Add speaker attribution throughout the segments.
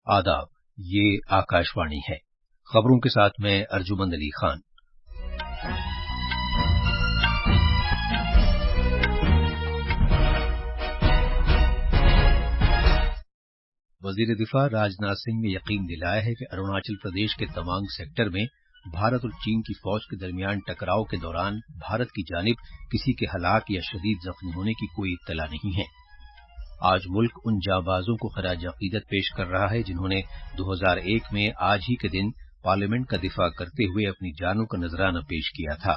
Speaker 1: आदाब, ये आकाशवाणी है। खबरों के साथ मैं अर्जुमंद अली खान। वजीर दिफा राजनाथ सिंह ने यकीन दिलाया है कि अरुणाचल प्रदेश के तवांग सेक्टर में भारत और चीन की फौज के दरमियान टकराव के दौरान भारत की जानिब किसी के हलाक या शदीद जख्मी होने की कोई इत्तला नहीं है। आज मुल्क उन जांबाजों को खराज अकीदत पेश कर रहा है जिन्होंने 2001 में आज ही के दिन पार्लियामेंट का दिफा करते हुए अपनी जानों का नजराना पेश किया था।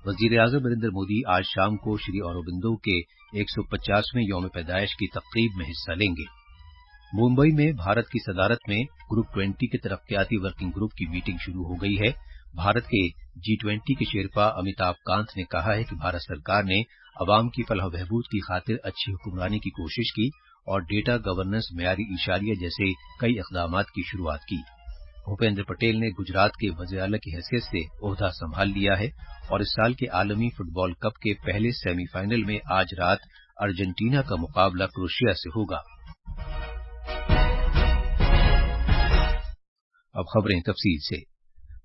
Speaker 1: वजीर आजम नरेंद्र मोदी आज शाम को श्री औरोबिंदो के 150वें यौम पैदाइश की तकरीब में हिस्सा लेंगे। मुंबई में भारत की सदारत में ग्रुप 20 के तरक्याती वर्किंग ग्रुप की मीटिंग शुरू हो गई है। भारत के G20 के शेरपा अमिताभ कांत ने कहा है कि भारत सरकार ने अवाम की फलाह बहबूद की खातिर अच्छी हुक्मरानी की कोशिश की और डेटा गवर्नेंस मेयारी इशारिया जैसे कई इक़दामात की शुरुआत की। भूपेंद्र पटेल ने गुजरात के वज़ीर आला की हैसियत से ओहदा संभाल लिया है और इस साल के आलमी फुटबॉल कप के पहले सेमीफाइनल में आज रात अर्जेंटीना का मुकाबला क्रोएशिया से होगा। अब खबरें तफसील से।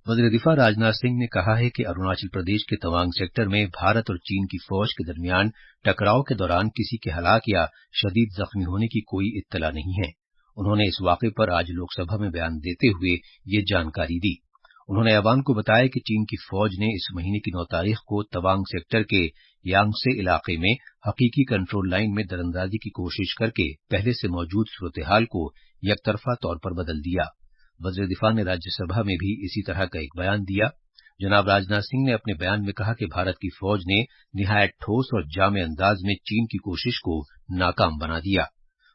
Speaker 1: वज़ीर दिफा राजनाथ सिंह ने कहा है कि अरुणाचल प्रदेश के तवांग सेक्टर में भारत और चीन की फौज के दरमियान टकराव के दौरान किसी के हलाक या शदीद जख्मी होने की कोई इत्तला नहीं है। उन्होंने इस वाक़े पर आज लोकसभा में बयान देते हुए ये जानकारी दी। उन्होंने ऐवान को बताया कि चीन की फौज ने इस महीने की 9 तारीख को तवांग सेक्टर के यांगसे इलाके में हकीकी कंट्रोल लाइन में दरअंदाजी की कोशिश करके पहले से मौजूद सूरत हाल को यकतरफा तौर पर बदल दिया। वज़ीर दिफा ने राज्यसभा में भी इसी तरह का एक बयान दिया। जनाब राजनाथ सिंह ने अपने बयान में कहा कि भारत की फौज ने निहायत ठोस और जामे अंदाज में चीन की कोशिश को नाकाम बना दिया।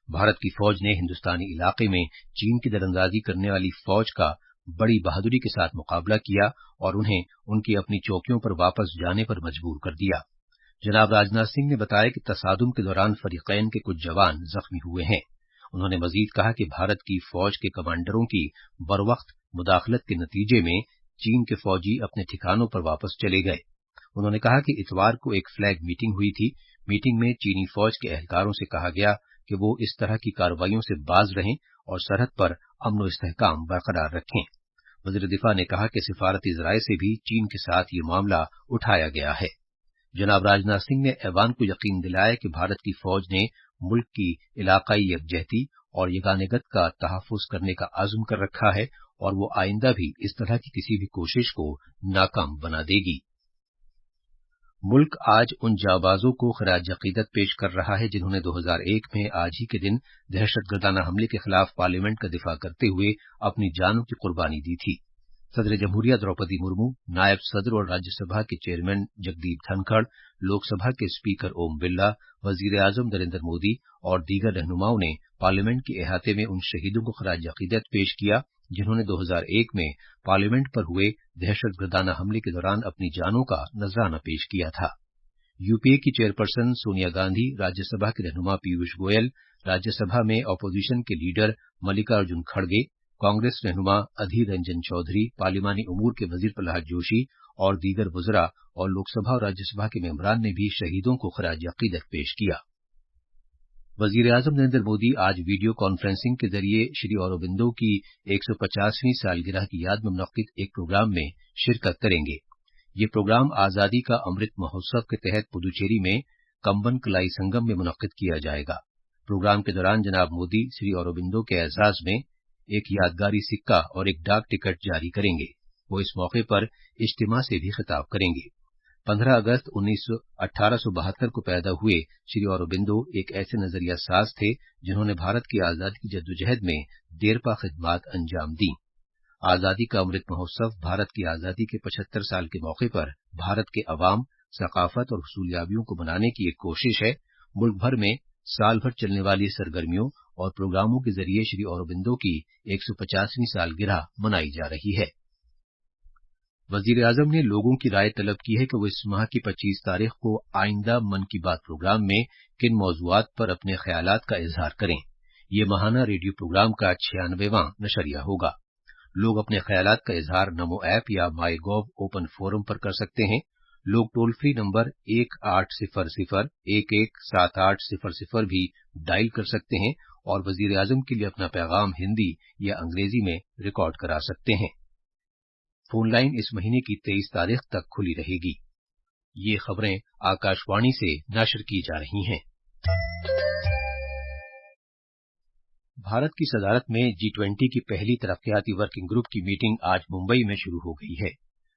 Speaker 1: भारत की फौज ने हिंदुस्तानी इलाके में चीन की दरअंदाजी करने वाली फौज का बड़ी बहादुरी के साथ मुकाबला किया और उन्हें उनकी अपनी चौकियों पर वापस जाने पर मजबूर कर दिया। जनाब राजनाथ सिंह ने बताया कि तसादुम के दौरान फरीकैन के कुछ जवान जख्मी हुए हैं। उन्होंने मजीद कहा कि भारत की फौज के कमांडरों की बरवक्त मुदाखलत के नतीजे में चीन के फौजी अपने ठिकानों पर वापस चले गए। उन्होंने कहा कि इतवार को एक फ्लैग मीटिंग हुई थी। मीटिंग में चीनी फौज के एहलकारों से कहा गया कि वो इस तरह की कार्रवाइयों से बाज रहें और सरहद पर अमन व इस्तेहकाम बरकरार रखें। वज़ीर दिफा ने कहा कि सिफारती ज़राए से भी चीन के साथ ये मामला उठाया गया है। जनाब राजनाथ सिंह ने ऐवान को यकीन दिलाया कि भारत की फौज ने मुल्क की इलाकाई यकजहती और यगानिगत का तहफ़्फ़ुज़ करने का आज़म कर रखा है और वो आइंदा भी इस तरह की किसी भी कोशिश को नाकाम बना देगी। मुल्क आज उन जाबाजों को खराज अकीदत पेश कर रहा है जिन्होंने 2001 में आज ही के दिन दहशतगर्दाना हमले के खिलाफ पार्लियामेंट का दिफा करते हुए अपनी जानों की कुर्बानी दी थी। सदर जमहूरिया द्रौपदी मुर्मू, नायब सदर और राज्यसभा के चेयरमैन जगदीप धनखड़, लोकसभा के स्पीकर ओम बिरला, वजीर आजम नरेंद्र मोदी और दीगर रहनुमाओं ने पार्लियामेंट के अहाते में उन शहीदों को खराज अकीदत पेश किया जिन्होंने 2001 में पार्लियामेंट पर हुए दहशतगर्दाना हमले के दौरान अपनी जानों का नजराना पेश किया था। यूपीए की चेयरपर्सन सोनिया गांधी, राज्यसभा के रहनुमा पीयूष गोयल, राज्यसभा में अपोजिशन के लीडर मल्लिकार्जुन खड़गे, कांग्रेस रहनुमा अधीर रंजन चौधरी, पार्लिमानी उमूर के वजीर प्रहलाद जोशी और दीगर वज़रा और लोकसभा और राज्यसभा के मेंबरान ने भी शहीदों को खराज अकीदत पेश किया। वजीर आजम नरेंद्र मोदी आज वीडियो कॉन्फ्रेंसिंग के जरिए श्री औरोबिंदो की 150वीं सालगिरह की याद में मुनक्किद एक प्रोग्राम में शिरकत करेंगे। ये प्रोग्राम आजादी का अमृत महोत्सव के तहत पुदुचेरी में कंबन कलाई संगम में मुनक्किद किया जाएगा। प्रोग्राम के दौरान जनाब मोदी श्री औरोबिंदो के एजाज में एक यादगारी सिक्का और एक डाक टिकट जारी करेंगे। वो इस मौके पर इज्तिमा से भी खिताब करेंगे। 15 अगस्त 1872 को पैदा हुए श्री औरोबिंदो एक ऐसे नजरिया साज थे जिन्होंने भारत की आजादी की जद्दोजहद में देरपा खिदमात अंजाम दी। आजादी का अमृत महोत्सव भारत की आजादी के 75 साल के मौके पर भारत के अवाम, सकाफत और हुसूलियाबियों को मनाने की एक कोशिश है। मुल्क भर में साल भर चलने वाली सरगर्मियों और प्रोग्रामों के जरिए श्री औरोबिंदो की 150वीं सालगिरह मनाई जा रही है। वजीर आजम ने लोगों की राय तलब की है कि वो इस माह की 25 तारीख को आइंदा मन की बात प्रोग्राम में किन मौज़ूआत पर अपने ख्यालात का इजहार करें। ये माहाना रेडियो प्रोग्राम का 96वां नशरिया होगा। लोग अपने ख्यालात का इजहार नमो ऐप या माई गॉव ओपन फोरम पर कर सकते हैं। लोग टोल फ्री नंबर 1800 117800 भी डायल कर सकते हैं और वजीर आजम के लिए अपना पैगाम हिंदी या अंग्रेजी में रिकॉर्ड करा सकते हैं। फोन लाइन इस महीने की 23 तारीख तक खुली रहेगी। ये खबरें आकाशवाणी से नशर की जा रही हैं। भारत की सदारत में G20 की पहली तरक्याती वर्किंग ग्रुप की मीटिंग आज मुंबई में शुरू हो गई है।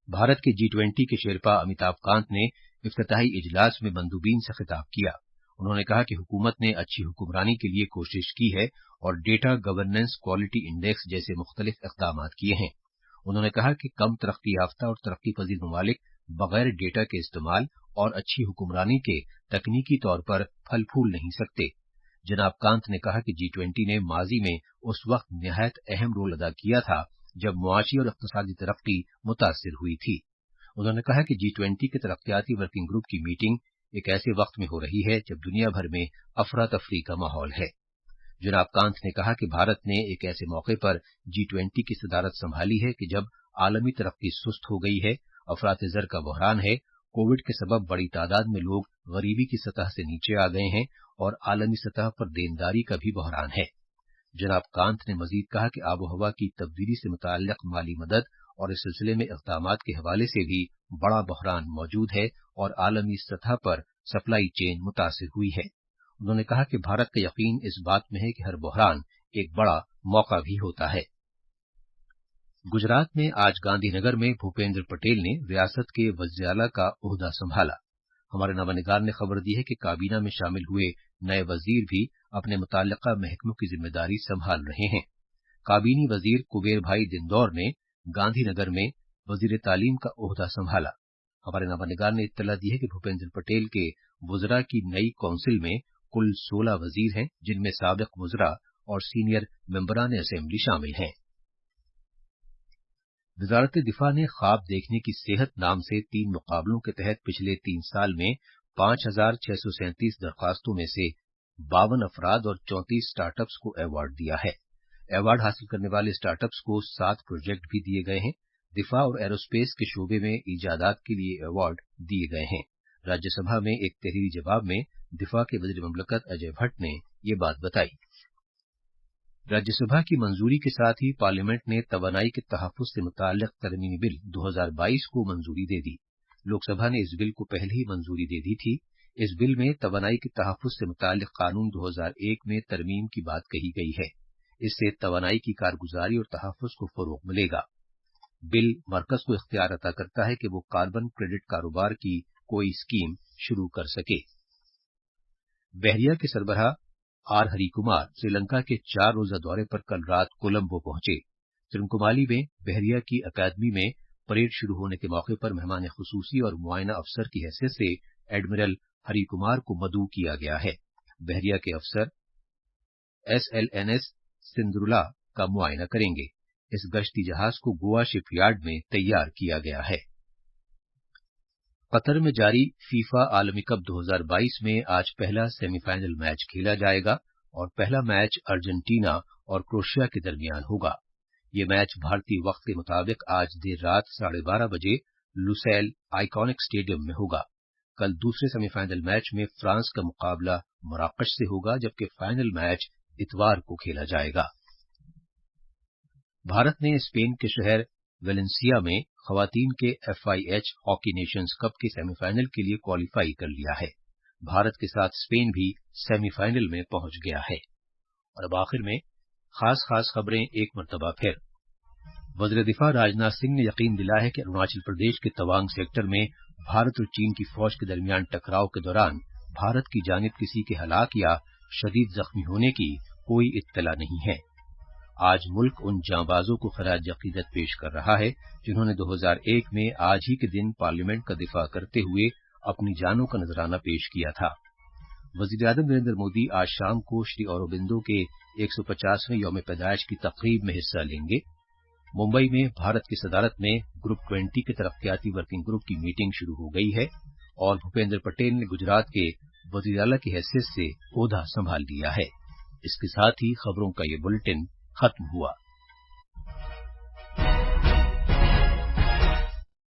Speaker 1: भारत के G20 के शेरपा अमिताभ कांत ने इफ्तिताही इजलास में मंदूबीन से खिताब किया। उन्होंने कहा कि हुकूमत ने अच्छी हुक्मरानी के लिए कोशिश की है और डेटा गवर्नेंस क्वालिटी इंडेक्स जैसे मुख्तलिफ इक़दाम किए हैं। उन्होंने कहा कि कम तरक्की याफ्ता और तरक्की पजीर ममालिक बगैर डेटा के इस्तेमाल और अच्छी हुक्मरानी के तकनीकी तौर पर फल फूल नहीं सकते। जनाब कांत ने कहा कि G20 ने माजी में उस वक्त निहायत अहम रोल अदा किया था जब मुआशी और इक़्तिसादी तरक्की मुतासिर हुई थी। उन्होंने कहा कि G20 के तरक्याती वर्किंग ग्रुप की मीटिंग एक ऐसे वक्त में हो रही है जब दुनिया भर में अफरा तफरी का माहौल है। जनाब कांत ने कहा कि भारत ने एक ऐसे मौके पर G20 की सदारत संभाली है कि जब आलमी तरक्की सुस्त हो गई है, अफरात ज़र का बहरान है, कोविड के सबब बड़ी तादाद में लोग गरीबी की सतह से नीचे आ गए हैं और आलमी सतह पर देनदारी का भी बहरान है। जनाब कांत ने मजीद कहा कि आबो हवा की तब्दीली से मुताल्लिक माली मदद और इस सिलसिले में इक़दामात के हवाले से भी बड़ा बहरान मौजूद है और आलमी सतह पर सप्लाई चेन मुतासिर हुई है। उन्होंने कहा कि भारत का यकीन इस बात में है कि हर बहरान एक बड़ा मौका भी होता है। गुजरात में आज गांधीनगर में भूपेंद्र पटेल ने रियासत के वज़ीर आला का ओहदा संभाला। हमारे नवानिगार ने खबर दी है कि काबीना में शामिल हुए नए वजीर भी अपने मुताल्लिका महकमों की जिम्मेदारी संभाल रहे हैं। काबीनी वजीर कुबेर भाई दिंदौर ने गांधीनगर में वजीर तालीम का ओहदा संभाला। हमारे नवानिगार ने इत्तला दी है कि भूपेंद्र पटेल के वुज़रा की नई काउंसिल में कुल 16 वजीर हैं, जिनमें साबिक वुज़रा और सीनियर मेंबरान असेंबली शामिल हैं। वजारत दिफा ने ख्वाब देखने की सेहत नाम से 3 मुकाबलों के तहत पिछले 3 साल में 5,637 दरखास्तों में से 52 अफराद और 34 स्टार्टअप्स को अवार्ड दिया है। अवार्ड हासिल करने वाले स्टार्टअप्स को 7 प्रोजेक्ट भी दिए गए हैं। दिफा और एरोस्पेस के शोबे में ईजादात के लिए अवार्ड दिए गए हैं। राज्यसभा में एक तहरीरी जवाब में दिफा के वज़ीर ममलकत अजय भट्ट ने ये बात बताई। राज्यसभा की मंजूरी के साथ ही पार्लियामेंट ने तवानाई के तहफ़्फ़ुज़ से मुताल्लिक़ तरमीमी बिल 2022 को मंजूरी दे दी। लोकसभा ने इस बिल को पहले ही मंजूरी दे दी थी। इस बिल में तवानाई के तहफ़्फ़ुज़ से मुताल्लिक़ कानून 2001 में तरमीम की बात कही गई है। इससे तवानाई की कारगुजारी और तहफ़्फ़ुज़ को फ़रोग़ मिलेगा। बिल मरकज़ को इख्तियार अता करता है कि वो कार्बन क्रेडिट कारोबार की कोई स्कीम शुरू कर सके। बहरिया के सरबराह आर हरी कुमार श्रीलंका के 4 रोजा दौरे पर कल रात कोलंबो पहुंचे। त्रिंकुमाली में बहरिया की अकादमी में परेड शुरू होने के मौके पर मेहमान खुसूसी और मुआयना अफसर की हैसियत से एडमिरल हरी कुमार को मदऊ किया गया है। बहरिया के अफसर SLNS सिंदरुला का मुआयना करेंगे। इस गश्ती जहाज को गोवा शिपयार्ड में तैयार किया गया है। कतर में जारी फीफा आलमी कप 2022 में आज पहला सेमीफाइनल मैच खेला जाएगा और पहला मैच अर्जेंटीना और क्रोएशिया के दरमियान होगा। ये मैच भारतीय वक्त के मुताबिक आज देर रात 12:30 बजे लुसैल आइकॉनिक स्टेडियम में होगा। कल दूसरे सेमीफाइनल मैच में फ्रांस का मुकाबला मराकश से होगा, जबकि फाइनल मैच इतवार को खेला जाएगा। भारत ने स्पेन के शहर वेलेंसिया में खवातीन के FIH हॉकी नेशंस कप के सेमीफाइनल के लिए क्वालिफाई कर लिया है। भारत के साथ स्पेन भी सेमीफाइनल में पहुंच गया है। और अब आखिर में खास खबरें एक मरतबा फिर। वज़ीर दिफा राजनाथ सिंह ने यकीन दिलाया है कि अरुणाचल प्रदेश के तवांग सेक्टर में भारत और चीन की फौज के दरमियान टकराव के दौरान भारत की जानिब किसी के हलाक या शदीद जख्मी होने की कोई इत्तला नहीं है। आज मुल्क उन जांबाजों को खराज अकीदत पेश कर रहा है जिन्होंने 2001 में आज ही के दिन पार्लियामेंट का दिफा करते हुए अपनी जानों का नजराना पेश किया था। वज़ीर आज़म नरेंद्र मोदी आज शाम को श्री औरोबिंदो के 150वें यौम पैदाइश की तक़रीब में हिस्सा लेंगे। मुंबई में भारत की सदारत में ग्रुप 20 के तरक्याती वर्किंग ग्रुप की मीटिंग शुरू हो गई है और भूपेंद्र पटेल ने गुजरात के वज़ीर आला की हैसियत से ओहदा संभाल लिया है। इसके साथ ही खबरों का ये बुलेटिन खत्म हुआ।